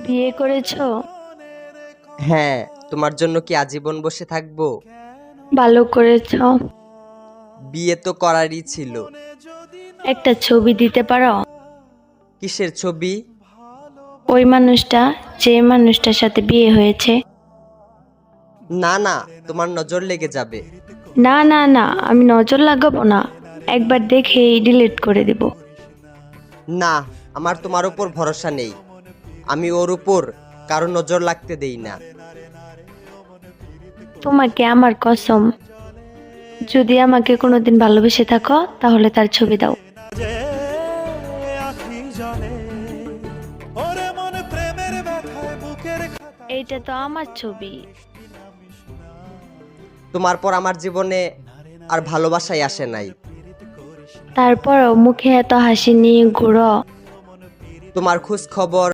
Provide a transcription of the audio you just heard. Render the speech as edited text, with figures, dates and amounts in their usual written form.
বিয়ে করেছো? হ্যাঁ, তোমার জন্য কি আজীবন বসে থাকবো? ভালো করেছো। বিয়ে তো করারই ছিল। একটা ছবি দিতে পারো? কিসের ছবি? ওই মানুষটা, যে মানুষটার সাথে বিয়ে হয়েছে। না না, তোমার নজর লেগে যাবে। না না না, আমি নজর লাগাবো না, একবার দেখেই ডিলিট করে দিব। না, আমার তোমার উপর ভরসা নেই। আমি ওর উপর কারো নজর লাগতে দেই না। তোমাকে আমার কসম, যদি আমাকে কোনোদিন ভালোবেসে থাকো তাহলে তার ছবি দাও। এইটা তো আমার ছবি। তোমার পর আমার জীবনে আর ভালোবাসাই আসে নাই। তারপরও মুখে এত হাসি নিয়ে ঘুরো। তোমার খোঁজ খবর